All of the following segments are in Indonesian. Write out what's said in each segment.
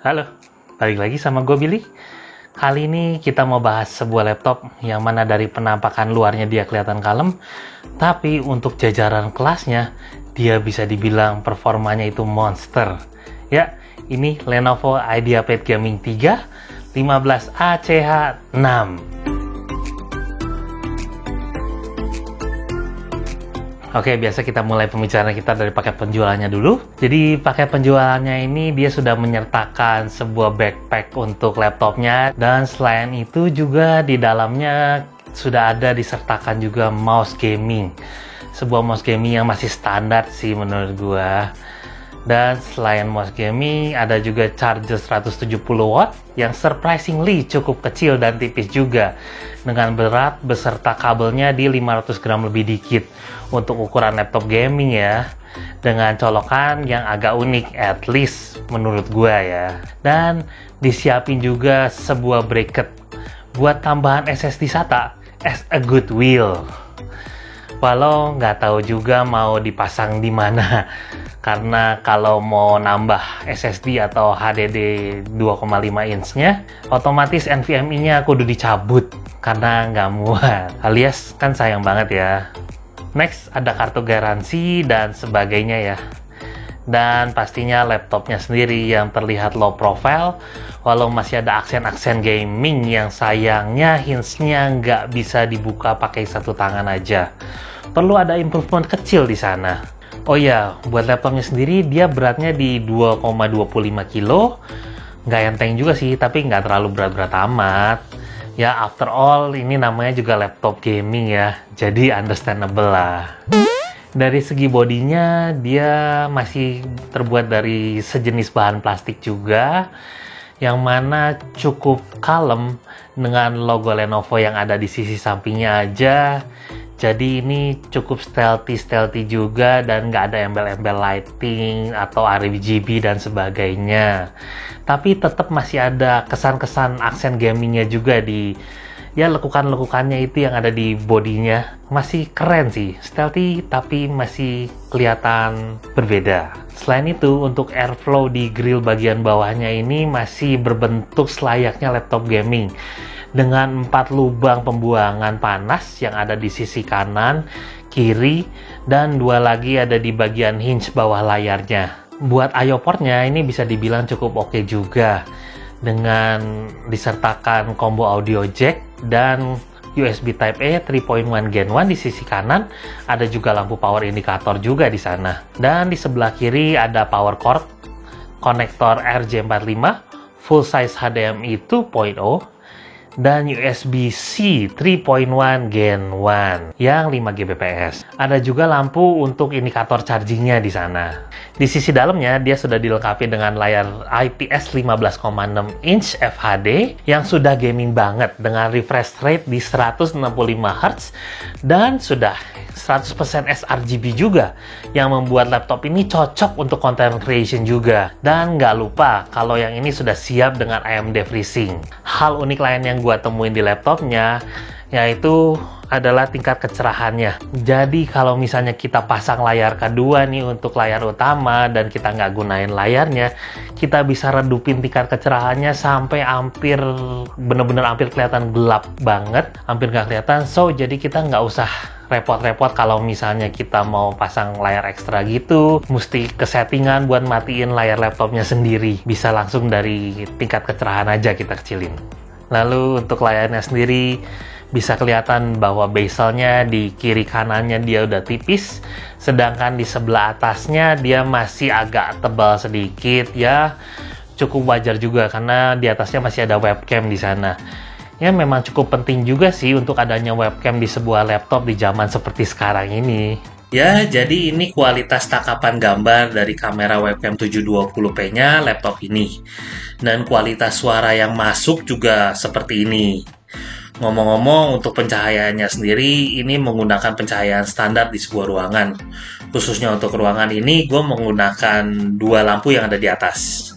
Halo, balik lagi sama gue Billy. Kali ini kita mau bahas sebuah laptop yang mana dari penampakan luarnya dia kelihatan kalem, tapi untuk jajaran kelasnya dia bisa dibilang performanya itu monster. Ya, ini Lenovo IdeaPad Gaming 3 15ACH6. Oke, biasa kita mulai pembicaraan kita dari paket penjualannya dulu. Jadi paket penjualannya ini dia sudah menyertakan sebuah backpack untuk laptopnya, dan selain itu juga di dalamnya sudah ada disertakan juga mouse gaming. Sebuah mouse gaming yang masih standar sih menurut gua. Dan selain mouse gaming ada juga charger 170 watt yang surprisingly cukup kecil dan tipis juga, dengan berat beserta kabelnya di 500 gram lebih dikit untuk ukuran laptop gaming ya, dengan colokan yang agak unik at least menurut gua ya. Dan disiapin juga sebuah bracket buat tambahan SSD SATA as a goodwill. Walau nggak tahu juga mau dipasang di mana, karena kalau mau nambah SSD atau HDD 2,5 inch-nya, otomatis NVMe-nya kudu dicabut karena nggak muat. Alias kan sayang banget ya. Next, ada kartu garansi dan sebagainya ya. Dan pastinya laptopnya sendiri yang terlihat low profile, walau masih ada aksen-aksen gaming yang sayangnya hints-nya nggak bisa dibuka pakai satu tangan aja. Perlu ada improvement kecil di sana. Oh ya, buat laptopnya sendiri dia beratnya di 2,25 kilo. Nggak enteng juga sih, tapi nggak terlalu berat-berat amat. Ya, after all, ini namanya juga laptop gaming ya, jadi understandable lah. Dari segi bodinya, dia masih terbuat dari sejenis bahan plastik juga, yang mana cukup kalem dengan logo Lenovo yang ada di sisi sampingnya aja. Jadi ini cukup stealthy juga dan nggak ada embel-embel lighting atau RGB dan sebagainya. Tapi tetap masih ada kesan-kesan aksen gamingnya juga di ya lekukan-lekukannya itu yang ada di bodinya. Masih keren sih, stealthy tapi masih kelihatan berbeda. Selain itu, untuk airflow di grill bagian bawahnya ini masih berbentuk selayaknya laptop gaming, dengan 4 lubang pembuangan panas yang ada di sisi kanan, kiri, dan 2 lagi ada di bagian hinge bawah layarnya. Buat I/O portnya ini bisa dibilang cukup oke juga, dengan disertakan combo audio jack dan USB Type-A 3.1 Gen 1 di sisi kanan. Ada juga lampu power indikator juga di sana. Dan di sebelah kiri ada power cord, konektor RJ45, full size HDMI 2.0, dan USB-C 3.1 Gen 1 yang 5 Gbps. Ada juga lampu untuk indikator chargingnya di sana. Di sisi dalamnya dia sudah dilengkapi dengan layar IPS 15,6 inch FHD yang sudah gaming banget dengan refresh rate di 165 Hz dan sudah 100% sRGB juga, yang membuat laptop ini cocok untuk content creation juga. Dan nggak lupa kalau yang ini sudah siap dengan AMD FreeSync. Hal unik lain yang gua temuin di laptopnya yaitu adalah tingkat kecerahannya. Jadi kalau misalnya kita pasang layar kedua nih untuk layar utama dan kita nggak gunain layarnya, kita bisa redupin tingkat kecerahannya sampai hampir bener-bener hampir kelihatan gelap banget, hampir nggak kelihatan. So jadi kita nggak usah repot-repot kalau misalnya kita mau pasang layar ekstra gitu, mesti ke settingan buat matiin layar laptopnya sendiri. Bisa langsung dari tingkat kecerahan aja kita kecilin. Lalu untuk layarnya sendiri bisa kelihatan bahwa bezelnya di kiri kanannya dia udah tipis, sedangkan di sebelah atasnya dia masih agak tebal sedikit ya. Cukup wajar juga karena di atasnya masih ada webcam di sana. Ya memang cukup penting juga sih untuk adanya webcam di sebuah laptop di zaman seperti sekarang ini. Ya, jadi ini kualitas tangkapan gambar dari kamera webcam 720p-nya laptop ini. Dan kualitas suara yang masuk juga seperti ini. Ngomong-ngomong, untuk pencahayaannya sendiri, ini menggunakan pencahayaan standar di sebuah ruangan. Khususnya untuk ruangan ini, gue menggunakan 2 lampu yang ada di atas.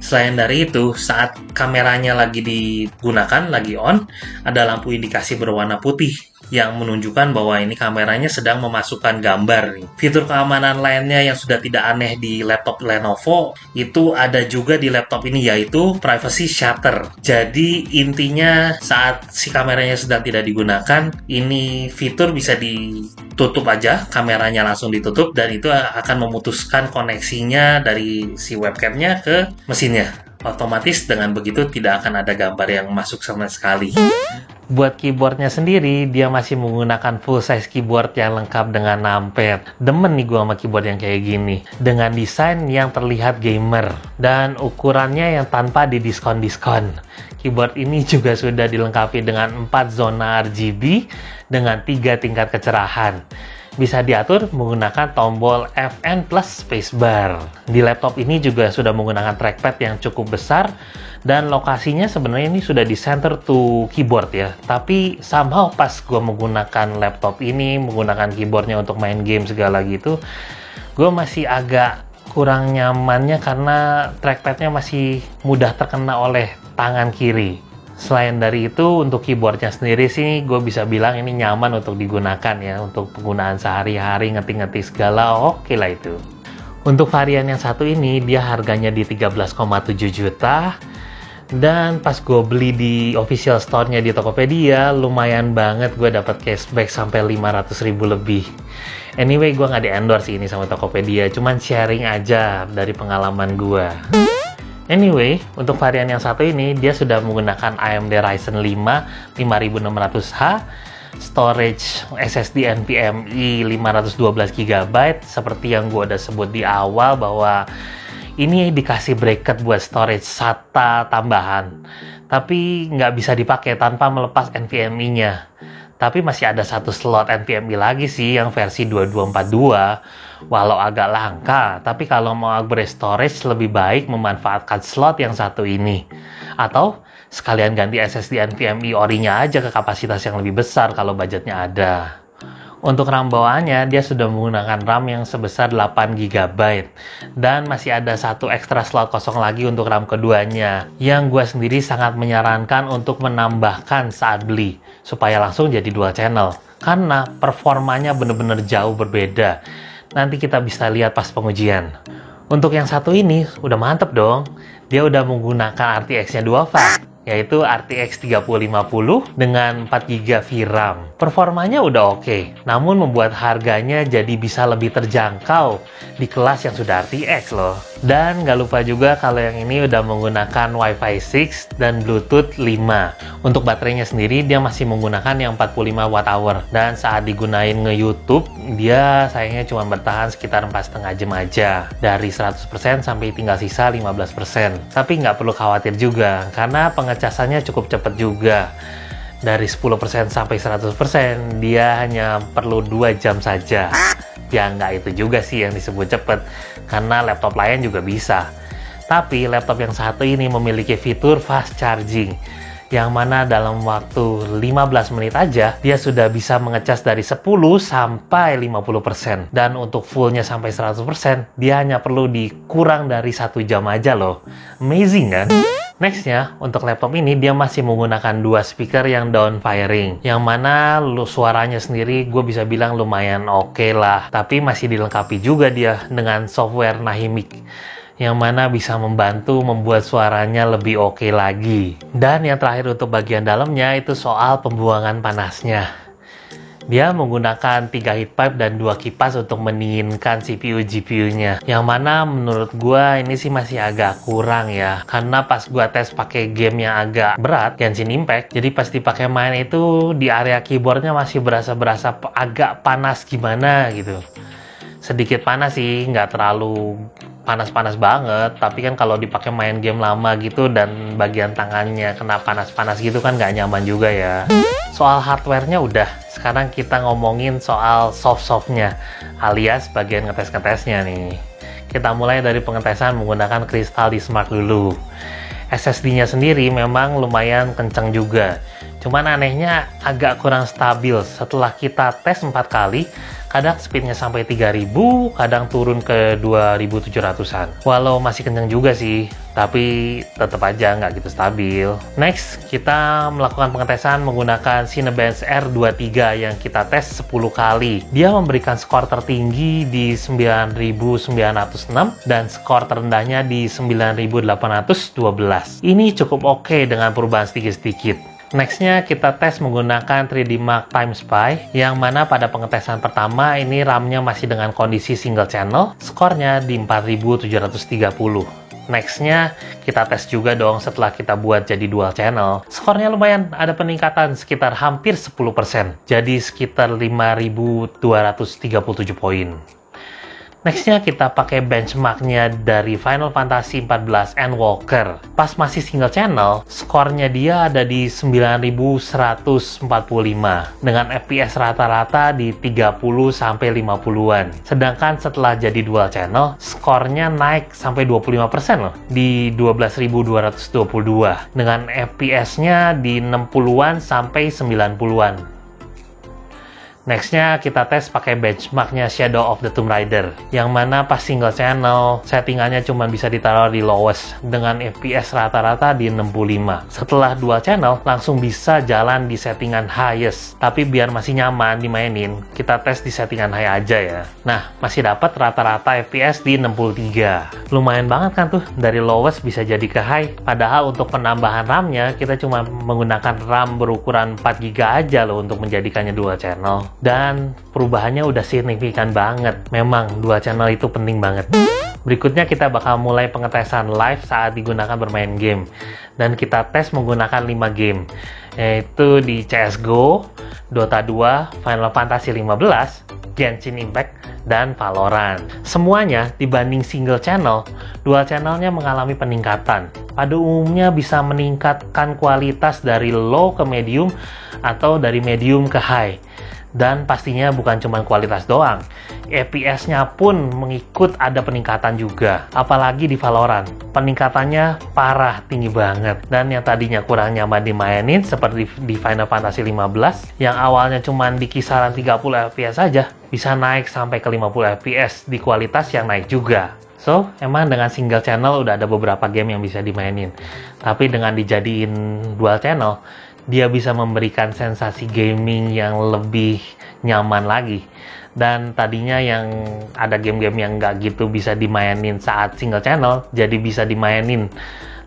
Selain dari itu, saat kameranya lagi digunakan, lagi on, ada lampu indikasi berwarna putih yang menunjukkan bahwa ini kameranya sedang memasukkan gambar nih. Fitur keamanan lainnya yang sudah tidak aneh di laptop Lenovo itu ada juga di laptop ini, yaitu privacy shutter. Jadi intinya saat si kameranya sedang tidak digunakan, ini fitur bisa ditutup aja, kameranya langsung ditutup dan itu akan memutuskan koneksinya dari si webcamnya ke mesinnya. Otomatis dengan begitu tidak akan ada gambar yang masuk sama sekali. Buat keyboardnya sendiri, dia masih menggunakan full size keyboard yang lengkap dengan numpad. Demen nih gua sama keyboard yang kayak gini. Dengan desain yang terlihat gamer. Dan ukurannya yang tanpa didiskon-diskon. Keyboard ini juga sudah dilengkapi dengan 4 zona RGB dengan 3 tingkat kecerahan. Bisa diatur menggunakan tombol Fn plus spacebar. Di laptop ini juga sudah menggunakan trackpad yang cukup besar dan lokasinya sebenarnya ini sudah di center to keyboard ya. Tapi somehow pas gue menggunakan laptop ini, menggunakan keyboardnya untuk main game segala gitu, gue masih agak kurang nyamannya karena trackpadnya masih mudah terkena oleh tangan kiri. Selain dari itu, untuk keyboardnya sendiri sih gue bisa bilang ini nyaman untuk digunakan ya, untuk penggunaan sehari-hari, ngetik-ngetik segala, oke lah itu. Untuk varian yang satu ini, dia harganya di 13,7 juta. Dan pas gue beli di official store-nya di Tokopedia, lumayan banget gue dapat cashback sampai 500.000 lebih. Anyway, gue nggak di-endorse ini sama Tokopedia, cuman sharing aja dari pengalaman gue. Anyway, untuk varian yang satu ini, dia sudah menggunakan AMD Ryzen 5 5600H, storage SSD NVMe 512 GB, seperti yang gue udah sebut di awal bahwa ini dikasih bracket buat storage SATA tambahan. Tapi nggak bisa dipakai tanpa melepas NVMe-nya. Tapi masih ada satu slot NVMe lagi sih yang versi 2242. Walau agak langka, tapi kalau mau upgrade storage lebih baik memanfaatkan slot yang satu ini. Atau sekalian ganti SSD NVMe ori-nya aja ke kapasitas yang lebih besar kalau budgetnya ada. Untuk RAM bawaannya, dia sudah menggunakan RAM yang sebesar 8 GB. Dan masih ada satu ekstra slot kosong lagi untuk RAM keduanya. Yang gue sendiri sangat menyarankan untuk menambahkan saat beli. Supaya langsung jadi dual channel. Karena performanya bener-bener jauh berbeda. Nanti kita bisa lihat pas pengujian. Untuk yang satu ini, udah mantep dong. Dia udah menggunakan RTX-nya 2 VAR. Yaitu RTX 3050 dengan 4GB VRAM. Performanya udah oke, namun membuat harganya jadi bisa lebih terjangkau di kelas yang sudah RTX loh. Dan nggak lupa juga kalau yang ini udah menggunakan Wi-Fi 6 dan Bluetooth 5. Untuk baterainya sendiri dia masih menggunakan yang 45 Wh. Dan saat digunain nge-YouTube, dia sayangnya cuma bertahan sekitar 4,5 jam aja. Dari 100% sampai tinggal sisa 15%. Tapi nggak perlu khawatir juga, karena pengecasannya cukup cepat juga. Dari 10% sampai 100%, dia hanya perlu 2 jam saja. Ya nggak itu juga sih yang disebut cepet, karena laptop lain juga bisa. Tapi laptop yang satu ini memiliki fitur fast charging, yang mana dalam waktu 15 menit aja, dia sudah bisa mengecas dari 10 sampai 50%. Dan untuk fullnya sampai 100%, dia hanya perlu dikurang dari 1 jam aja loh. Amazing kan? Nextnya, untuk laptop ini dia masih menggunakan 2 speaker yang down firing, yang mana suaranya sendiri gue bisa bilang lumayan oke lah, tapi masih dilengkapi juga dia dengan software Nahimic, yang mana bisa membantu membuat suaranya lebih oke lagi. Dan yang terakhir untuk bagian dalamnya itu soal pembuangan panasnya. Dia menggunakan 3 heat pipe dan 2 kipas untuk mendinginkan CPU GPU-nya. Yang mana menurut gua ini sih masih agak kurang ya. Karena pas gua tes pakai game yang agak berat, Genshin Impact, jadi pas dipakai main itu di area keyboardnya masih berasa agak panas gimana gitu. Sedikit panas sih, nggak terlalu panas-panas banget, tapi kan kalau dipakai main game lama gitu dan bagian tangannya kena panas-panas gitu kan nggak nyaman juga ya. Soal hardware-nya udah, sekarang kita ngomongin soal soft-softnya, alias bagian ngetes-ngetesnya nih. Kita mulai dari pengetesan menggunakan kristal di Smart dulu. SSD-nya sendiri memang lumayan kencang juga. Cuman anehnya agak kurang stabil. Setelah kita tes 4 kali, kadang speednya sampai 3000, kadang turun ke 2700-an. Walau masih kenceng juga sih, tapi tetap aja nggak gitu stabil. Next, kita melakukan pengetesan menggunakan Cinebench R23 yang kita tes 10 kali. Dia memberikan skor tertinggi di 9906 dan skor terendahnya di 9812. Ini cukup oke dengan perubahan sedikit-sedikit. Nextnya kita tes menggunakan 3D Mark Time Spy, yang mana pada pengetesan pertama ini RAM-nya masih dengan kondisi single channel, skornya di 4730. Nextnya kita tes juga dong setelah kita buat jadi dual channel. Skornya lumayan, ada peningkatan sekitar hampir 10%, jadi sekitar 5237 poin. Nextnya kita pakai benchmarknya dari Final Fantasy XIV Endwalker. Pas masih single channel, skornya dia ada di 9145 dengan FPS rata-rata di 30-50-an. Sedangkan setelah jadi dual channel, skornya naik sampai 25% loh, di 12.222 dengan FPS-nya di 60-an sampai 90-an. Nextnya kita tes pakai benchmarknya Shadow of the Tomb Raider, yang mana pas single channel settingannya cuma bisa ditaruh di lowest dengan FPS rata-rata di 65. Setelah dual channel langsung bisa jalan di settingan highest, tapi biar masih nyaman dimainin kita tes di settingan high aja ya. Nah, masih dapat rata-rata FPS di 63. Lumayan banget kan tuh, dari lowest bisa jadi ke high. Padahal untuk penambahan RAM-nya kita cuma menggunakan RAM berukuran 4GB aja loh untuk menjadikannya dual channel. Dan perubahannya udah signifikan banget. Memang dual channel itu penting banget. Berikutnya kita bakal mulai pengetesan live saat digunakan bermain game. Dan kita tes menggunakan 5 game, yaitu di CSGO, Dota 2, Final Fantasy 15, Genshin Impact, dan Valorant. Semuanya dibanding single channel, dual channelnya mengalami peningkatan. Pada umumnya bisa meningkatkan kualitas dari low ke medium atau dari medium ke high. Dan pastinya bukan cuma kualitas doang, FPS-nya pun mengikut ada peningkatan juga. Apalagi di Valorant, peningkatannya parah, tinggi banget. Dan yang tadinya kurang nyaman dimainin seperti di Final Fantasy 15, yang awalnya cuma di kisaran 30 FPS saja, bisa naik sampai ke 50 FPS di kualitas yang naik juga. So, emang dengan single channel udah ada beberapa game yang bisa dimainin. Tapi dengan dijadiin dual channel, dia bisa memberikan sensasi gaming yang lebih nyaman lagi. Dan tadinya yang ada game-game yang nggak gitu bisa dimainin saat single channel, jadi bisa dimainin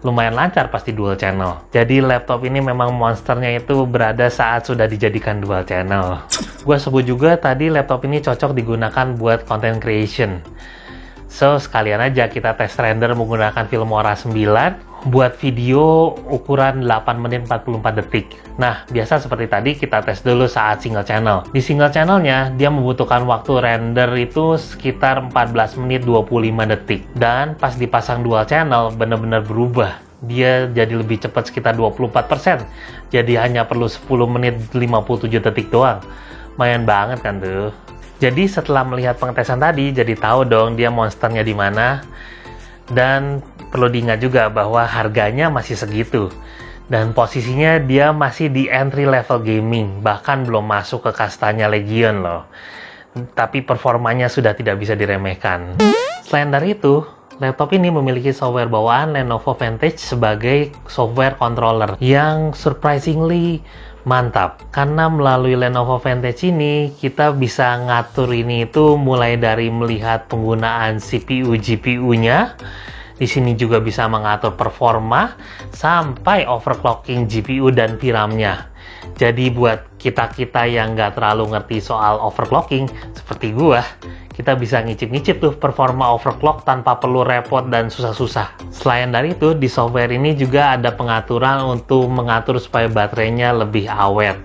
lumayan lancar pasti dual channel. Jadi laptop ini memang monsternya itu berada saat sudah dijadikan dual channel. Gue sebut juga tadi laptop ini cocok digunakan buat content creation. So, sekalian aja kita tes render menggunakan Filmora 9 buat video ukuran 8 menit 44 detik. Nah, biasa seperti tadi kita tes dulu saat single channel. Di single channelnya, dia membutuhkan waktu render itu sekitar 14 menit 25 detik. Dan pas dipasang dual channel, benar-benar berubah. Dia jadi lebih cepat sekitar 24%. Jadi hanya perlu 10 menit 57 detik doang. Lumayan banget kan tuh. Jadi setelah melihat pengetesan tadi, jadi tahu dong dia monsternya di mana. Dan perlu diingat juga bahwa harganya masih segitu. Dan posisinya dia masih di entry level gaming, bahkan belum masuk ke kastanya Legion loh. Tapi performanya sudah tidak bisa diremehkan. Selain dari itu, laptop ini memiliki software bawaan Lenovo Vantage sebagai software controller yang surprisingly mantap. Karena melalui Lenovo Vantage ini, kita bisa ngatur ini itu mulai dari melihat penggunaan CPU, GPU-nya. Di sini juga bisa mengatur performa sampai overclocking GPU dan VRAM-nya. Jadi buat kita-kita yang nggak terlalu ngerti soal overclocking seperti gua, kita bisa ngicip-ngicip tuh performa overclock tanpa perlu repot dan susah-susah. Selain dari itu, di software ini juga ada pengaturan untuk mengatur supaya baterainya lebih awet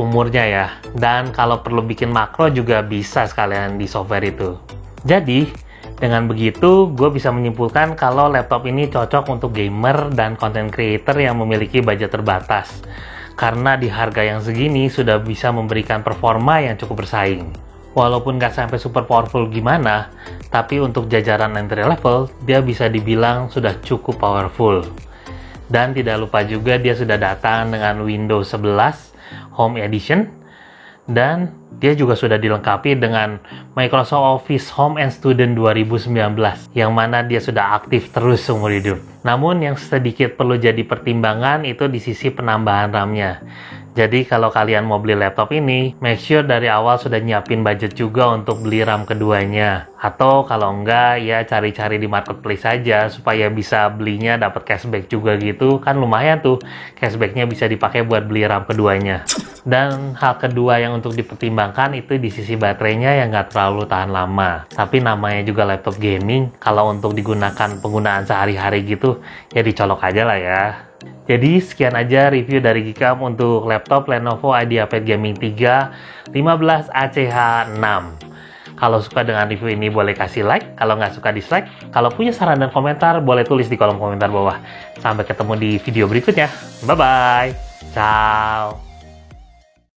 umurnya ya. Dan kalau perlu bikin makro juga bisa sekalian di software itu. Jadi, dengan begitu, gue bisa menyimpulkan kalau laptop ini cocok untuk gamer dan content creator yang memiliki budget terbatas. Karena di harga yang segini sudah bisa memberikan performa yang cukup bersaing. Walaupun nggak sampai super powerful gimana, tapi untuk jajaran entry level, dia bisa dibilang sudah cukup powerful. Dan tidak lupa juga dia sudah datang dengan Windows 11 Home Edition, dan dia juga sudah dilengkapi dengan Microsoft Office Home and Student 2019, yang mana dia sudah aktif terus seumur hidup. Namun yang sedikit perlu jadi pertimbangan itu di sisi penambahan RAM-nya. Jadi kalau kalian mau beli laptop ini, make sure dari awal sudah nyiapin budget juga untuk beli RAM keduanya. Atau kalau enggak, ya cari-cari di marketplace saja supaya bisa belinya dapat cashback juga gitu. Kan lumayan tuh, cashbacknya bisa dipakai buat beli RAM keduanya. Dan hal kedua yang untuk dipertimbangkan itu di sisi baterainya yang nggak terlalu tahan lama. Tapi namanya juga laptop gaming, kalau untuk digunakan penggunaan sehari-hari gitu, ya dicolok aja lah ya. Jadi sekian aja review dari Gcam untuk laptop Lenovo IdeaPad Gaming 3 15ACH6. Kalau suka dengan review ini boleh kasih like, kalau nggak suka dislike. Kalau punya saran dan komentar boleh tulis di kolom komentar bawah. Sampai ketemu di video berikutnya. Bye-bye. Ciao.